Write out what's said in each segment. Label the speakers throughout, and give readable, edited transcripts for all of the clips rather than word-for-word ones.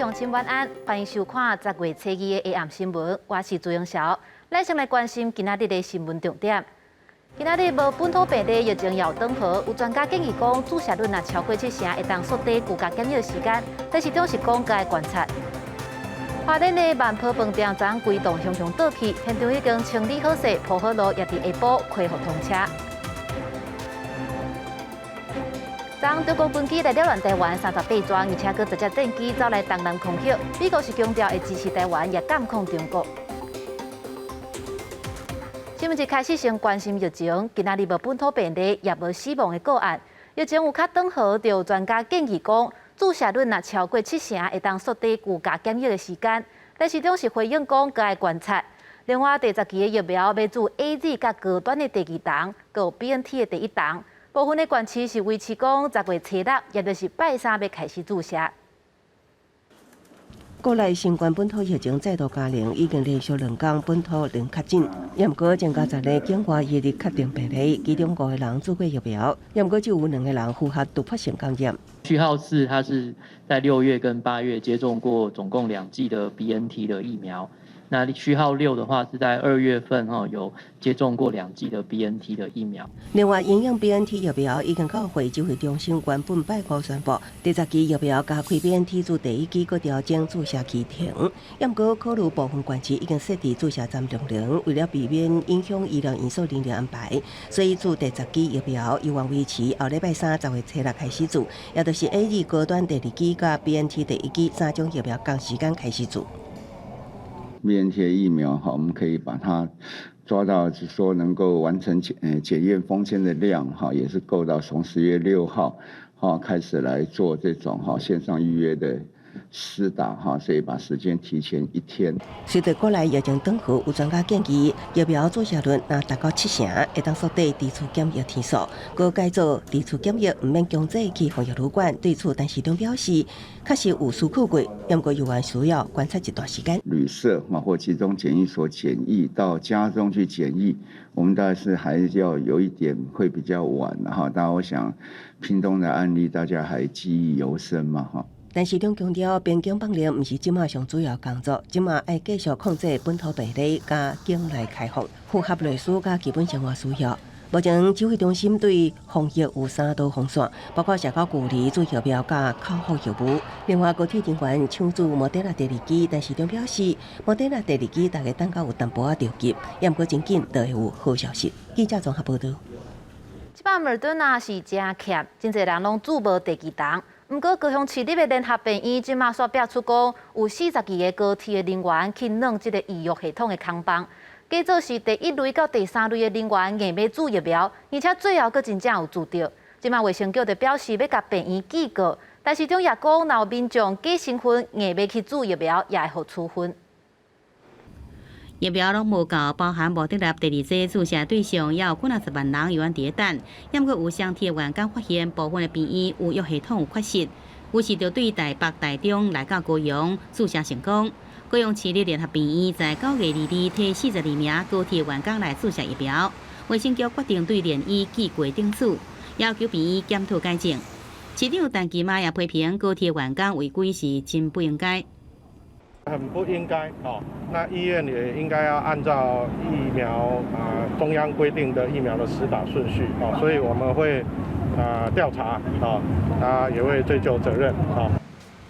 Speaker 1: 乡亲晚安，欢迎收看10月初2的下暗新闻，我是朱永晓。咱先来关心今仔日的新闻重点。今仔日无本土病例疫情也登河，有专家建议讲，注射率若超过7成，会当缩短居家检疫时间。但是市长该观察。花莲的万坡饭店昨规栋熊熊倒去，现场已经清理好势，铺好路，也伫下晡恢复通车。昨中国军机来扰乱台湾38桩，而且佫直接战机走来东南空袭。美国是强调会支持台湾，也监控中国。新闻一开始先关心疫情，今仔日无本土病例，也无死亡的个案。疫情有较登河，就有专家建议讲，注射率若超过7成，会当缩短居家检疫的时间。但市长是回应讲，该观察。另外，第10期的疫苗要注 AZ 甲高端的第2档，佮有 BNT 的第1档。部分的县市是维持讲10月初6，也就是拜3要开始注射。
Speaker 2: 国内新冠本土疫情再度加零，已经连续2天本土零确诊。不过，增加10个境外疫例确定病例，其中5个人做过疫苗，不过只有2个人符合突破性感染。
Speaker 3: 序号4，他是在6月跟8月接种过总共2剂的 BNT 的疫苗。那序号6的话是在2月份有接种过2剂的 BNT 的疫苗。
Speaker 2: 另外，营养 BNT 疫苗已经到会指挥中心原本拜5宣布，第10期疫苗加开 BNT 自第1期搁调整注射期停。不过，考虑部分县市已经设置注射站停零，为了避免影响医疗院所人力安排，所以自第10期疫苗依然维持后礼拜3 10月初6开始注，也就是 AZ 高端第2期加 BNT 第1期3种疫苗同时间开始注。
Speaker 4: BNT 疫苗我们可以把它抓到，是说能够完成检验封签的量也是够到从10月6号开始来做这种线上预约的施打所以把时间提前1天。
Speaker 2: 随着国内疫情登河，有专家建议疫苗注射率若达到7成，会当缩短地处检疫天数。搁改做地处检疫，唔免强制去防疫旅馆。对此，但市长表示，确实有思考过，不过有还需要观察一段时间。
Speaker 4: 旅社或集中检疫所检疫到家中去检疫，我们大概是还要有一点会比较晚但我想屏东的案例大家还记忆犹深嘛
Speaker 2: 但市长强调，边境放零不是即马上主要工作，即马要继续控制本土病例，加境内开放，符合类似加基本生活需要。目前指挥中心对防疫有3道防线，包括社交距离、做疫苗加口服药物。另外，高铁人员抢注莫德纳第2剂，但市长表示，莫德纳第2剂大家等到有淡薄仔着急，不过真紧就会有好消息。记者综合报道。
Speaker 1: 即摆莫德纳是真欠，真侪人拢注无第2档。不过，高雄市立的联合病院即马煞表出讲，有42个高铁的人员去弄这个医药系统的空房，假做是第1类到第3类的人员硬要注疫苗，而且最后佫真正有注到。即马卫生局就表示要甲病院记告，但市长也讲，若有民众假身份硬要去注疫苗，也会互处分。
Speaker 5: 疫苗拢无够，包含莫德纳第2剂注射对象也有90万人有伫等。不过有相铁的员工发现部分的病院有药系统有缺失，于是就对台北、台中来到高雄注射成功。高雄市立联合病院在9月2日替42名高铁员工来注射疫苗，卫生局决定对联医记过定处，要求病院检讨改正。市长陈其迈也批评高铁员工违规是真不应该。
Speaker 6: 很不应该那医院也应该要按照疫苗中央规定的疫苗的施打顺序所以我们会调查也会追究责任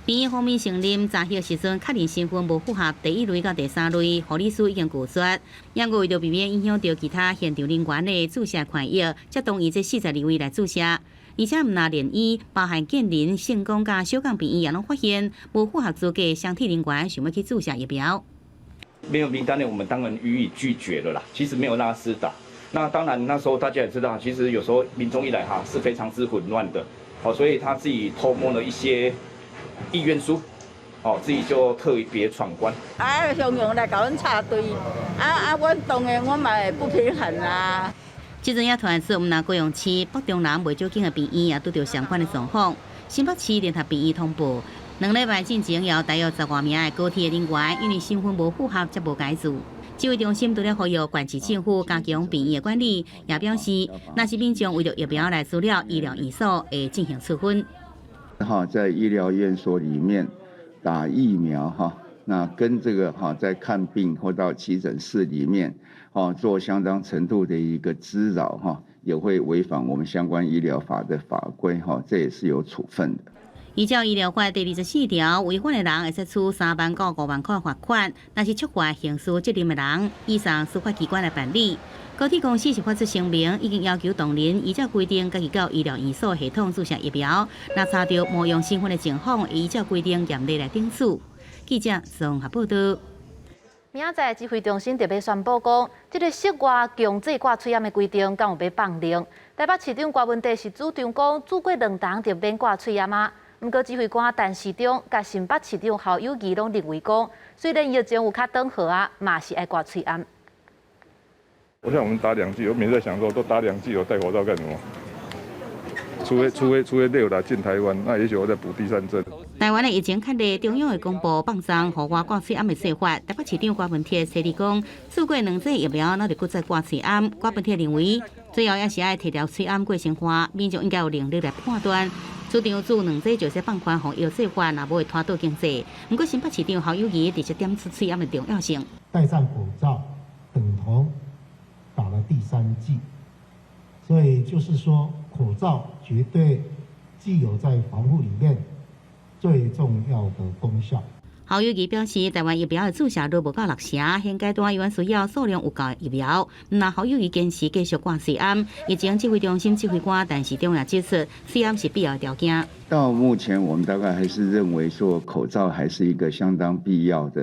Speaker 5: 病院方面承认查核时阵确认身份无符合第1类到第3类，护理师已经拒绝。不过为着避免影响到其他现场人员的注射权益，才同意这42位来注射。而且唔拿联医，包含建林、圣公加小港病院也拢发现无符合资格的相体人员想要去注射疫苗。
Speaker 7: 没有名单的，我们当然予以拒绝了啦。其实没有让他施打。那当然那时候大家也知道，其实有时候民众一来是非常之混乱的，所以他自己偷摸了一些意愿书，自己就特别闯关。
Speaker 8: 雄雄来搞阮插队，阮当然我嘛会不平衡啊。
Speaker 5: 即阵也传出，南高雄市北中南未少间的病院也拄到相关的状况。新北市联合病院通报，2礼拜进前有大约10多名的高铁人员因为身份无符合，才无解注。指挥中心除了呼吁县市政府加强病院的管理，也表示，若是民众为了疫苗来资料医疗院所，会进行处分。
Speaker 4: 在医疗院所里面，打疫苗哈，那跟这个哈在看病或到急诊室里面做相当程度的一个滋扰哈，也会违反我们相关医疗法的法规哈，这也是有处分的。
Speaker 5: 依照医疗法第24条，违反的人会使处3万到5万块罚款，若是触犯刑事责任的人，移送司法机关来办理。高铁公司是发出声明，已经要求同仁依照规定，家己到医疗院所系统注射疫苗。若查到冒用身份的情况，会依照规定严厉来定处。记者综合报道。
Speaker 1: 明仔载指挥中心特别宣布讲，这个室外强制挂嘴烟的规定，敢有要放零。台北市长郭文地是主张讲，住过2档就免挂嘴烟啊。不过指挥官陈市长甲新北市长侯友宜拢认为讲，虽然疫情有较缓和啊，嘛是爱挂嘴烟。
Speaker 6: 我想我们打2剂，我每次在想说，都打2剂，我戴口罩干什么？除非累有来进台湾，那也许我再补第3针。
Speaker 5: 台湾的疫情较热，中央会公布放松互我挂嘴烟的说法。台北市长郭文铁说理讲，做过2剂疫苗，那就搁再挂嘴烟。郭文铁认为，最后也是爱摕掉嘴烟过生活，民众应该有能力来判断。市长做2剂就说放宽防疫做法，也不会拖倒经济。不过新北市长侯友宜直接点出嘴烟的重要性。
Speaker 9: 戴上口罩等同打了第3剂，所以就是说，口罩绝对具有在防护里面最重要的功效。
Speaker 5: 侯友宜表示，台湾疫苗的注射率无到6成，现阶段医院需要数量有够疫苗。那侯友宜坚持继续挂嘴烟，疫情指挥中心指挥官陈市长也指出，嘴烟是必要的条件。
Speaker 4: 到目前，我们大概还是认为说，口罩还是一个相当必要的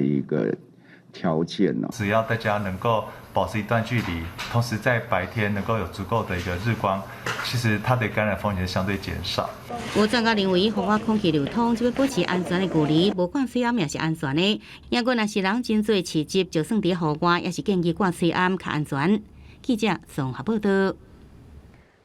Speaker 4: 一个条件呢。
Speaker 10: 只要大家能够保持一段距离，同时在白天能够有足够的一个日光，其实它的感染风险相对减少。
Speaker 5: 有专家认为，户外空气流通就要保持安全的距离，无管嘴烟也是安全的。如果若是人真侪市集，就算伫户外，也是建议挂嘴烟较安全。记者综合报道。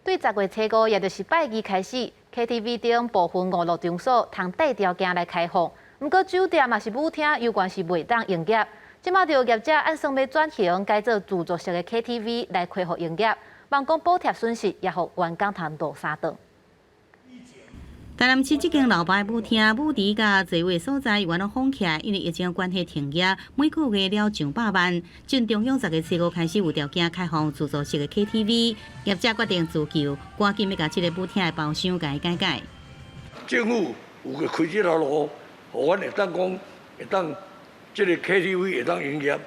Speaker 1: 对10月初5，也就是拜二开始 ，KTV 等部分娱乐场所通带条件来开放。不过酒店也是舞厅，有关是袂当营业。即马就业者按算要转型，改做自助式的 KTV 来恢复营业，网工补贴损失，也互员工通落3顿。
Speaker 5: 台南市这间老牌舞厅、舞池甲座位所在，原来封起来，因为疫情关系停业，每个月了上百万。从中央10月初5开始有条件开放自助式的 KTV， 业者决定自救，赶紧要甲这个舞厅的包厢改改。
Speaker 11: 政府有个开这条路，互阮会当讲会当这个 KTV 会当营业，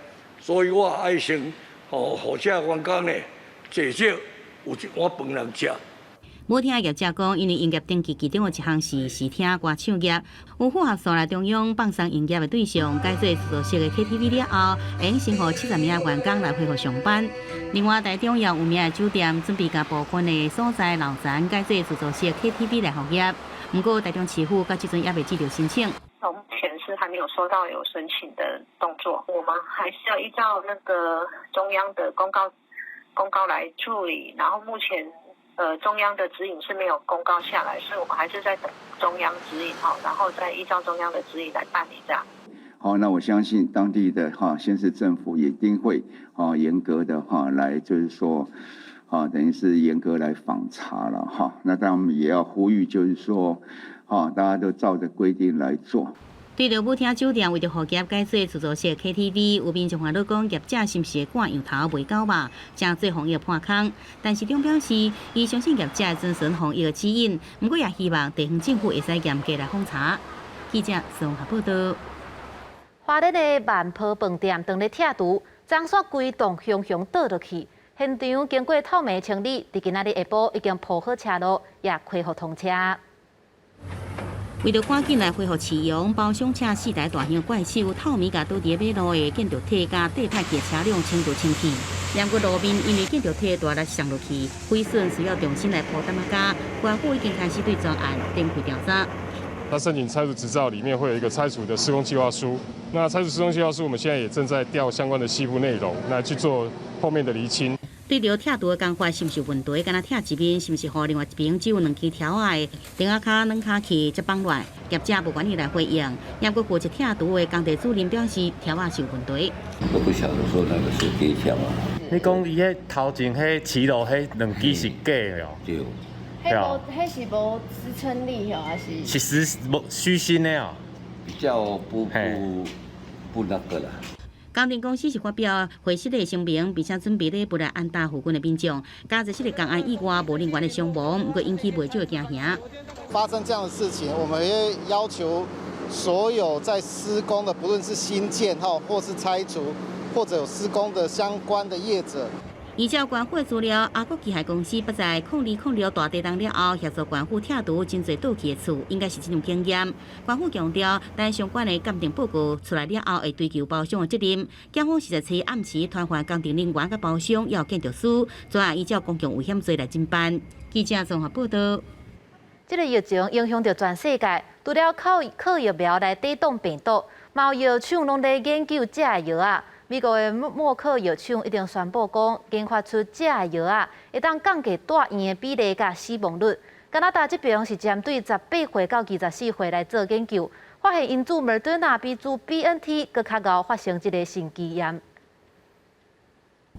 Speaker 11: 所以我爱先互这员工呢，至少有一碗饭通食。
Speaker 5: 舞厅业者讲，因为营业登记其中有一项是视听歌唱业，有符合所来中央放松营业的对象，改做自助式的 KTV 了后，会用先互70名员工来恢复上班。另外，台中也有名的酒店准备甲部分的所在老宅改做自助式的 KTV 来复业。不过，台中市府到这阵也未接到申请。
Speaker 12: 目前是还没有收到有申请的动作，我们还是要依照那个中央的公告来处理，然后目前。中央的指引是没有公告下来，所以我们还是在等中央指引然后再依照中央的指引来办理这样。
Speaker 4: 好，那我相信当地的县市政府也一定会严格的来，就是说等于是严格来访查了那当然我们也要呼吁，就是说大家都照着规定来做。
Speaker 5: 对着舞厅酒店为着互业改做自助式 KTV， 有民众烦恼讲业者是毋是会赶羊头卖狗肉，正做防疫破空。但市长表示，伊相信业者会遵循防疫的指引，不过也希望地方政府会使严格来封查。记者综合报道。
Speaker 1: 花莲的万坡饭店当咧拆除，樟树规栋熊熊倒落去，现场经过透明清理，伫今仔日下晡已经铺好车路，也恢复通车。
Speaker 5: 为着赶紧来恢复市容，包厢车4台大型怪手透明甲倒伫马路的建筑体甲地态嘅车辆清除清气。两个路面因为建筑体大力上落去，毁损需要重新来铺担架。官府已经开始对专案展开调查。
Speaker 6: 他申请拆除执照里面会有一个拆除的施工计划书，那拆除施工计划书我们现在也正在调相关的细部内容来去做后面的厘清。
Speaker 5: 对着拆除的工法是毋是有问题？敢若拆一边是毋是互另外一边只有2支条仔的顶下骹软骹去则绑乱？业者不愿意来回应。也过负责拆除的工地主任表示条仔是有问题。
Speaker 13: 我不晓得说那个是假条啊。
Speaker 14: 你讲伊迄头前迄骑路迄2支是假的哦？
Speaker 13: 对。
Speaker 14: 迄是无支撑力哦，还是？
Speaker 15: 是无虚心的哦，
Speaker 13: 比较不那个啦。
Speaker 5: 工程公司是发表会室的声明，并且准备咧不来安大附近的民众，加这些个工案意外无人员的伤亡，不过引起袂少的惊吓。
Speaker 16: 发生这样的事情，我们会要求所有在施工的，不论是新建或是拆除，或者有施工的相关的业者。
Speaker 5: 依照官府的资料，阿国机械公司不在0206大地震了后，协助官府拆除真侪倒去的厝，应该是这种经验。官府强调，等相关的鉴定报告出来了后，会追究包商的责任。警方实在暗时传唤工程人员甲包商要建筑师，怎样依照公共危险罪来侦办。记者综合报道。
Speaker 1: 这个疫情影响着全世界，除了靠疫苗来抵挡病毒，嘛有药厂拢在研究假药啊。美国的默克药厂已经宣布讲，研发出假药啊，会当降低住院的比例甲死亡率。加拿大这边是针对18岁到24岁来做研究，发现因子莫德纳比子 BNT 更较高发生这个心肌炎。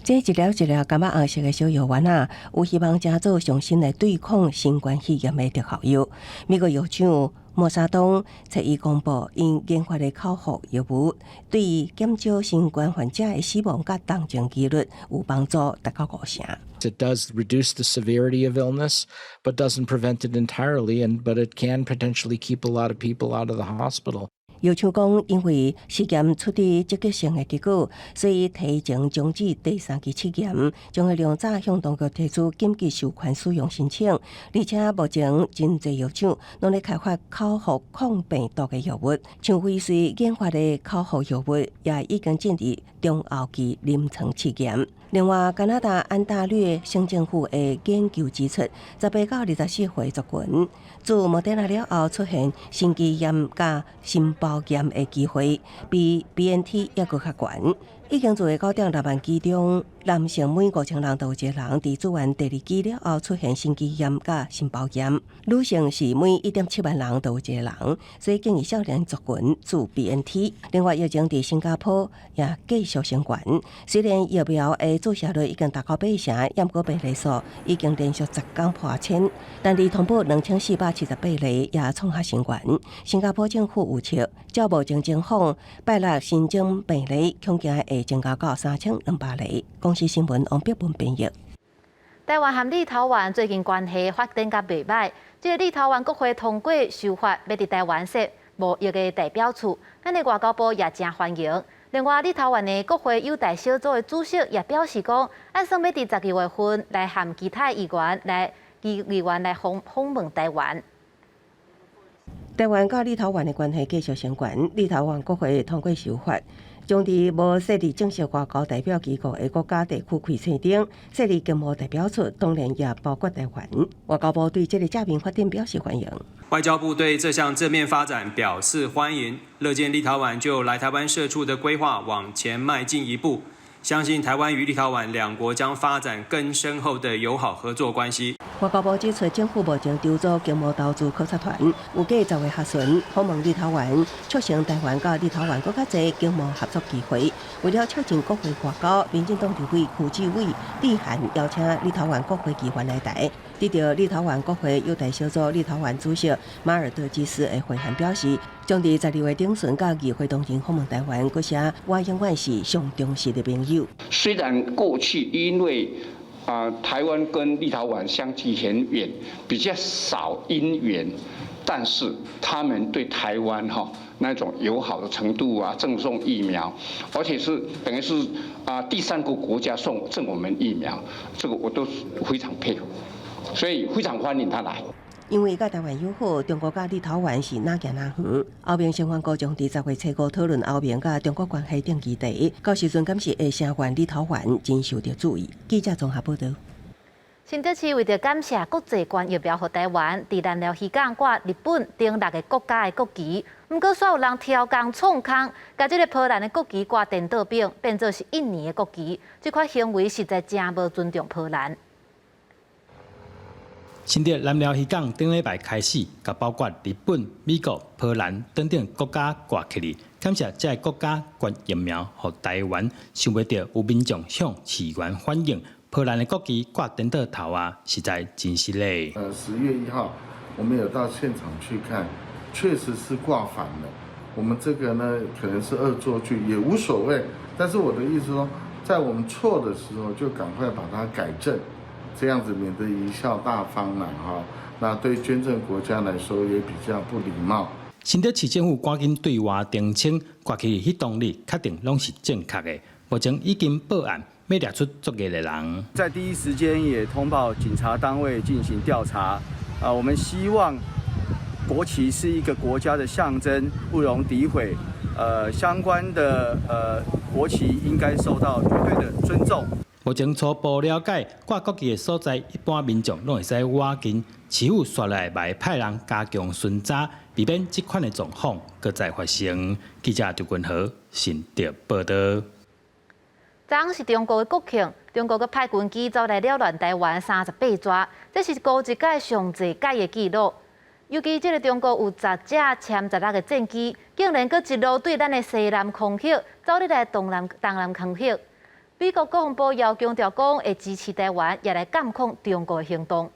Speaker 2: 这一条柑仔红色的小药丸啊，有希望加做上新来对抗新冠肺炎的特效药。美国药厂默沙东在伊公布，因研发的口服药物对减少新冠患者的死亡甲重症几率有帮助，达到50%。
Speaker 17: It does reduce the severity of illness, but doesn't prevent it entirely, but it can potentially keep a lot of people out of the hospital.
Speaker 2: 药厂讲，因为试验出的积极性的结果，所以提前终止第3期试验，将会量早向当局提出紧急授权使用申请。而且目前真侪药厂拢在开发口服抗病毒的药物，像辉瑞研发的口服药物也已经进入中后期临床试验。另外，加拿大安大略省政府的研究指出，18到24岁族群自莫德纳了后出现心肌炎甲心包炎的机会，比 BNT 还佫较悬。已经做的9.6万机中，男性每5000人都有一个人伫做完第2期了后出现心肌炎甲心包炎，女性是每1.7万人都有一个人，所以建议少年族群做 BNT。另外，疫情伫新加坡也继续升悬，虽然疫苗的注射率已经达到80%，不过病例数已经连续10天破1000，但儿童部2478例也创下新悬。新加坡政府预测，照目前情况，拜六新增病例恐惊会增加到3200例。公司新闻王碧文编译。
Speaker 1: 台湾和立陶宛最近关系发展甲袂歹，这个立陶宛国会通过修法，要伫台湾设无疫的代表处，咱的外交部也真欢迎。另外，立陶宛的国会友台小组的主席也表示讲，按算要伫12月份来和其他议员来访问台湾。
Speaker 2: 台湾甲立陶宛的关系继续升悬，立陶宛国会通过修法，将伫无设立正式外交代表机构的国家地区开册顶设立经贸代表处，当然也包括台湾。外交部对这个正面发展表示欢迎。
Speaker 18: 外交部对这项正面发展表示欢迎，乐见立陶宛就来台湾设处的规划往前迈进一步。相信台湾与立陶宛两国将发展更深厚的友好合作关系。
Speaker 2: 外交部指出，政府目前筹组经贸投资考察团，有计10月下旬访问立陶宛，促成台湾甲立陶宛更较侪经贸合作机会。为了促进国会外交，民进党立委区志伟致函邀请立陶宛国会议员来台。得到立陶宛国会友台小组立陶宛主席马尔德基斯的回函表示，将伫12月中旬甲议会同仁访问台湾，佮写我永远是上忠实的朋友。
Speaker 19: 虽然过去因为台湾跟立陶宛相距很远，比较少姻缘，但是他们对台湾那种友好的程度赠送疫苗，而且是等于是第3个国家赠我们疫苗，这个我都非常佩服。所以非常欢迎他来。
Speaker 2: 因为甲台湾友好，中国甲立陶宛是哪行哪远。欧盟相关国将伫10月初5讨论欧盟甲中国关系定议题，到时阵敢是会声援立陶宛，真受到注意。记者综合报道。
Speaker 1: 新竹市为着感谢国际关疫苗予台湾，伫南寮渔港挂日本等6个国家的国旗。不过，煞有人挑工创空，甲这个波兰的国旗挂电脑柄，变作是印尼的国旗。这款行为实在真无尊重波兰。
Speaker 20: 新竹南寮渔港顶礼拜开始，甲包括日本、美国、波兰等等国家挂起嚟，感谢这个国家捐疫苗予台湾，想袂到有民众向市员反映，波兰的国旗挂顶到头啊，实在真失礼。
Speaker 9: 10月1号，我们有到现场去看，确实是挂反了。我们这个呢，可能是恶作剧，也无所谓。但是我的意思说，在我们错的时候，就赶快把它改正，这样子免得贻笑大方了哈。那对捐赠国家来说也比较不礼貌。
Speaker 20: 新竹市政府赶紧对外澄清，挂旗的迄动力确定拢是正确的，目前已经报案，要抓出作业的人。
Speaker 21: 在第一时间也通报警察单位进行调查。我们希望国旗是一个国家的象征，不容诋毁。相关的国旗应该受到绝对的尊重。
Speaker 20: 目前初步了解，挂国旗的所在，一般民众拢会使挖紧，市府刷来卖派人加强巡查，避免这款的状况搁再发生。记者刘君豪，新竹报道。
Speaker 1: 昨是中国的国庆，中国佮派军机走来扰乱台湾38抓，这是高一届上侪届的记录。尤其这个中国有10架歼16的战机，竟然佮一路对咱的西南空域走入来东南空域。美国国防部也强调讲，会支持台湾，也来监控中国的行动。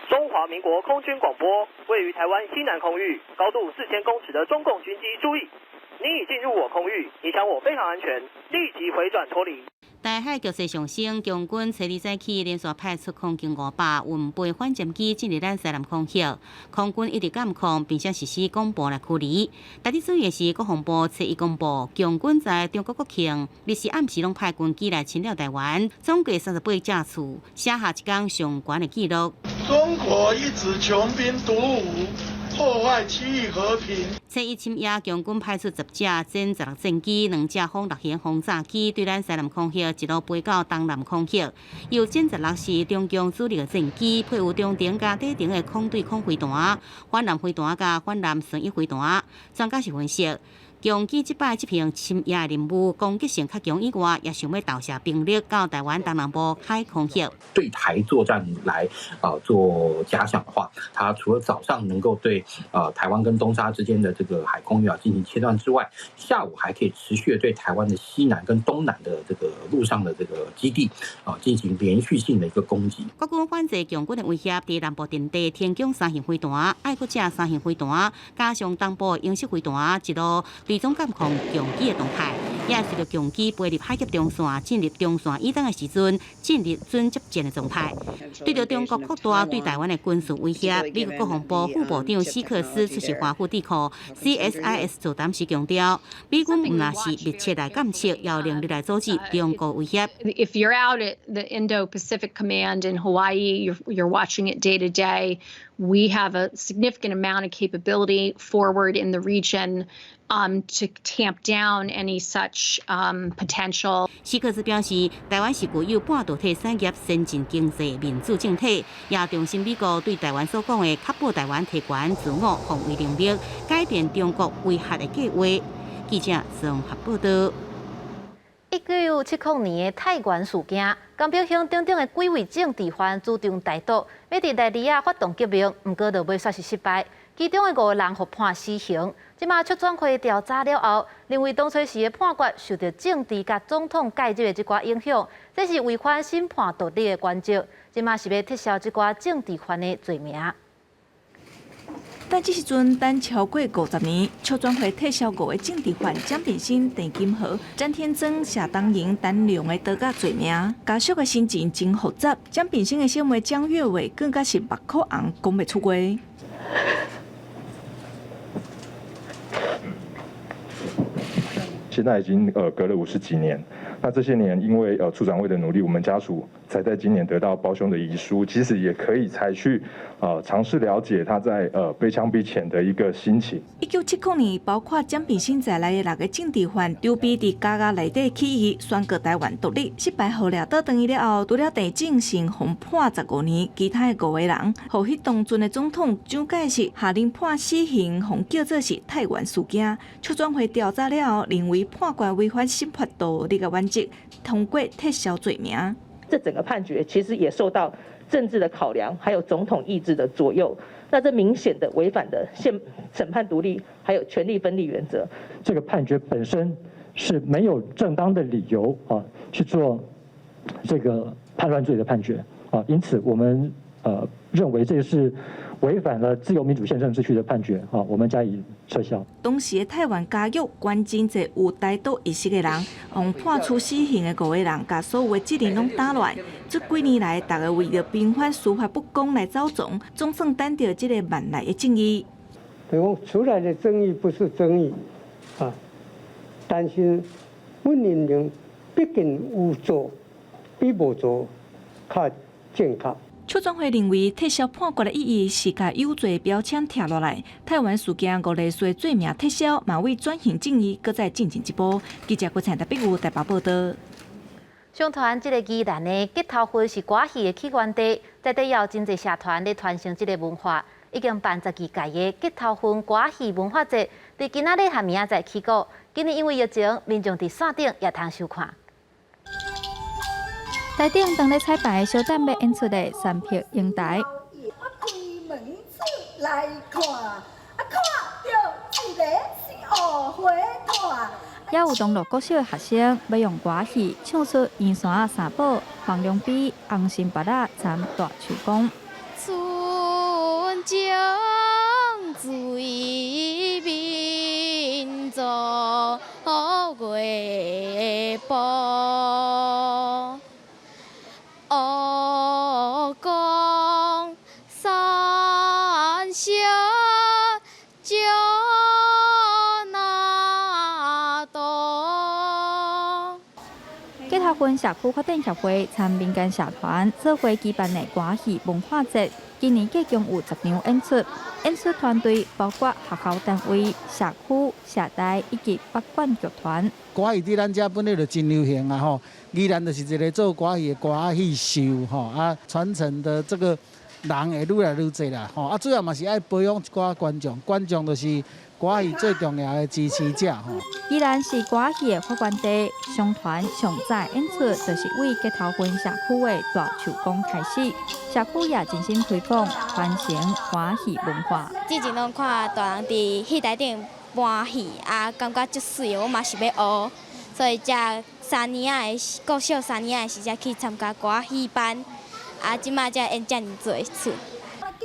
Speaker 22: 中华民国空军广播，位于台湾西南空域，高度4000公尺的中共军机注意，你已进入我空域，你想我非常安全，立即回转脱离。
Speaker 5: 台海局势上升，共军初2早起连续派出空军500运备反舰机进入咱西南空域，空军一直监控，并且实施广播来驱离。台日水也是国防部初1公布，共军在中国国庆日时暗时拢派军机来侵扰台湾，总计38架次，写下一天上悬的纪录。
Speaker 23: 中国一直穷兵黩武，破坏区域和平。
Speaker 5: 初1深夜，共军派出10架歼16战机、2架轰6型轰炸机，对咱西南空域一路飞到东南空域。有歼16是中共主力的战机，配有中程加底程的空对空飞弹、反舰飞弹加反舰旋翼飞弹。专家是分析，共机这摆这项深夜的任务攻击性较强以外，也想要投射兵力到台湾东南部海空域。
Speaker 24: 对台作战来做假想的话，它除了早上能够对台湾跟东沙之间的这个海空域进行切断之外，下午还可以持续的对台湾的西南跟东南的这个陆上的这个基地进行连续性的一个攻击。
Speaker 5: 国军反制共军的威胁，在南部阵地天宫3型飞弹、爱国者3型飞弹，加上东部英式飞弹，一路追踪监控共机的动态，也是着共机飞入海峡中线，进入中线以东的时阵，进入准接舰的状态。对着中国扩大对台湾的军事威胁，美国国防部副部长希克斯出席华府智库 CSIS 座谈时强调，美军唔那是密切来监测，要能力来阻止中国威胁。
Speaker 25: If you're out at the Indo-Pacific Command in Hawaii, you're watching it day to day. We have a significant amount of capability forward in the region to tamp down any such potential.
Speaker 5: 希克斯表示，台湾是具有半导体产业先进经济民主政体，也重申美国对台湾所讲的确保台湾提悬自我防卫能力，改变中国威胁的计划。记者综合报道。1970年的泰源事件，江表乡等等的几位政治犯主张台独，要伫内里发动革命，不过就未煞是失败。其中的5个人被判死刑。即马出转会调查了后，认为当初时的判决受到政治甲总统介入的这寡影响，这是违反审判独立的原则。即马是要撤销这寡政治犯的罪名。
Speaker 26: 但这时阵，等超过50年，出转会撤销5个政治犯蒋炳新、陈金河、詹天增、谢东营等2个倒甲罪名。家属的心情真复杂。蒋炳新的小妹蒋月伟更加是目眶红，讲不出话。
Speaker 27: 现在已经隔了50几年，那这些年因为处长会的努力，我们家属才在今年得到胞兄的遗书，其实也可以采取尝试了解他在被枪毙前的一个心情。
Speaker 26: 1979年，包括蒋炳新在内的6个政治犯，筹备伫家家内底起义，宣告台湾独立。失败后掠倒转去了后，除了陈正成被判15年，其他的5个人，互迄当阵的总统蒋介石下令判死刑，互叫做是泰源事件。出转会调查了后，认为判决违反审判独立的原则，通过撤销罪名。
Speaker 28: 这整个判决其实也受到政治的考量，还有总统意志的左右。那这明显的违反的审判独立，还有权力分立原则。
Speaker 29: 这个判决本身是没有正当的理由去做
Speaker 3: 这个叛乱罪的判决啊，因此我们认为这是违反了自由民主宪政秩序的判决啊，我们加以撤销。
Speaker 26: 当时的台湾监狱关真侪有台独意识的人，用判处死刑的5个人，把所有的责任拢打乱。这几年来，大家为了平反司法不公来走总，总算等到这个万来的正义。
Speaker 4: 等于出来的争议不是争议啊，但是阮人民毕竟有做比无做较正确。
Speaker 26: 邱专会认为，撤销判决的意义是把有罪标签贴落来。台湾事件5例罪罪名撤销，嘛为转型正义，搁再进一步。记者郭灿台北有台北报道。
Speaker 1: 上传这个宜兰的结头婚是歌戏的起源地，在地有真侪社团咧传承这个文化，已经办12届的结头婚歌戏文化节，伫今仔日和明仔载起过。今年因为疫情，民众伫线顶也通收看。
Speaker 6: 台顶当咧彩排小等要演出的三匹英台。
Speaker 7: 我开门出来看，看到一个是乌花炭。
Speaker 6: 也有同乐国小的学生要用歌戏唱出圆山三宝、黄龙比、红心巴拉、参大树公。
Speaker 14: 春江水面坐月波。湖光山小酒那多。
Speaker 6: 结头婚社区发展协会参民间社团做伙举办的歌戏文化节，今年计共有10场演出。演出团队包括学校单位、社区、社台以及北管剧团。
Speaker 8: 歌戏伫咱遮本来就真流行啊吼，宜兰就是一个做歌戏的歌戏秀吼啊，传承的这个人会愈来愈侪啦吼啊，主要嘛是爱培养一寡观众，观众就是歌戏最重要的支持者吼。
Speaker 6: 宜兰是歌戏的发源地，上团上早演出就是为结头婚社区的大树公开始，社区也真心推广传承歌戏文化。
Speaker 14: 之前拢看大人伫戏台顶搬戏啊，感觉足水的，我嘛是要学，所以才3年的国小3年的时才去参加歌戏班，啊，即马才演遮尔多出。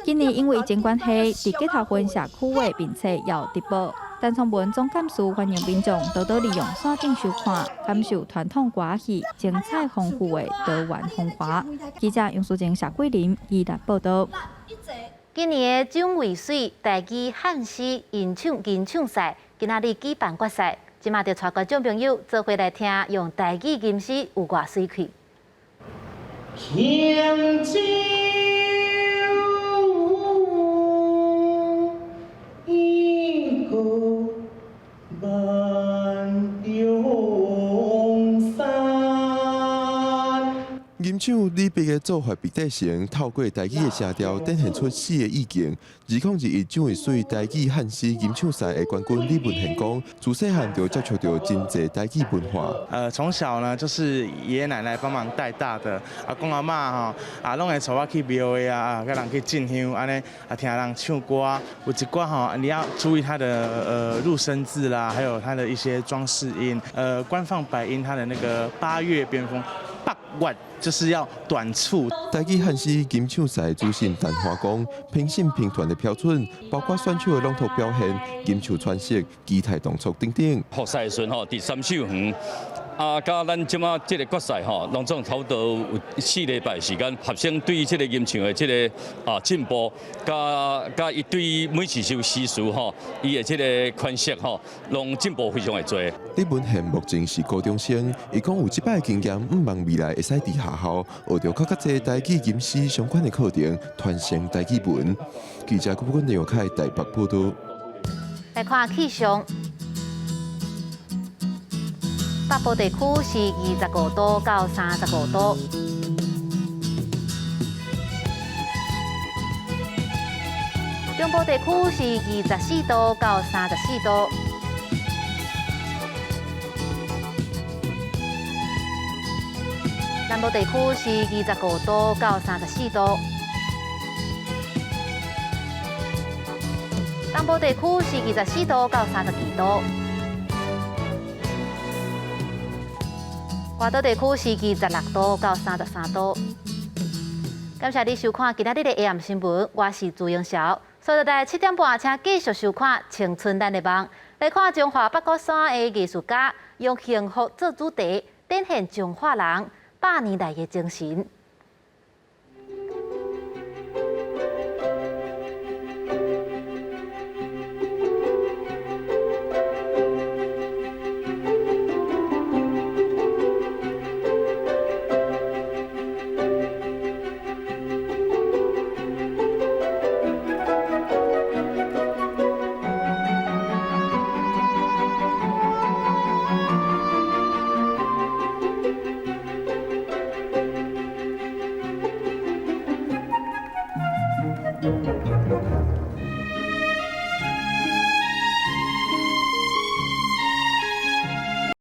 Speaker 6: 今年因为疫情关系，伫结头婚社区的并且也有直播。陈崇文总干事欢迎民众多多利用线顶收看，感受传统歌戏精彩丰富的多元风华。记者杨淑静、谢桂林宜兰报道。
Speaker 1: 今年的蒋渭水台语汉诗吟唱赛，今仔日举办决赛，即马就带观众朋友做伙来听用台语吟诗有偌水气。
Speaker 10: 吟唱李白的做法被继承，透过台语的声调，展现出诗的意境。2021蒋渭水台语汉诗吟唱赛的冠军李文宪讲，自细汉就接触到真侪台语文化。
Speaker 11: 从小呢就是爷爷奶奶帮忙带大的，阿公阿嬷拢会带我去庙的啊，跟人去进香，安尼听人唱歌。有一歌你要注意它的入声字啦，还有它的一些装饰音。官方白音它的那个8月边锋8月。就是要短促。
Speaker 10: 台语汉诗吟唱赛主审陈华讲，评审评团的标准包括选手的朗读表现、吟唱传色、仪态动作等等。
Speaker 13: 复赛的时阵第3首园。甲咱即马这个决赛拢总差不多有4礼拜时间，学生对于这个吟唱的这个进步，甲伊对每一首诗词伊的这个诠释拢进步非常的多。
Speaker 10: 李文宪目前是高中生，伊讲有即摆经验，毋望未来会使伫学校学到更加侪台语吟诗相关的课程，传承台语文。记者郭本内容开台北报道。
Speaker 1: 来看气象。北部地区是25度到35度，中部地区是24度到34度，南部地区是25度到34度，东部地区是24度到32度。华岛地区是26度到33度。感谢你收看今仔日的 AM 新闻，我是朱英晓。所以在7点半，请继续收看《青春咱的梦》，来看中华北国山的艺术家用幸福做主题，展现中华人100年来的精神。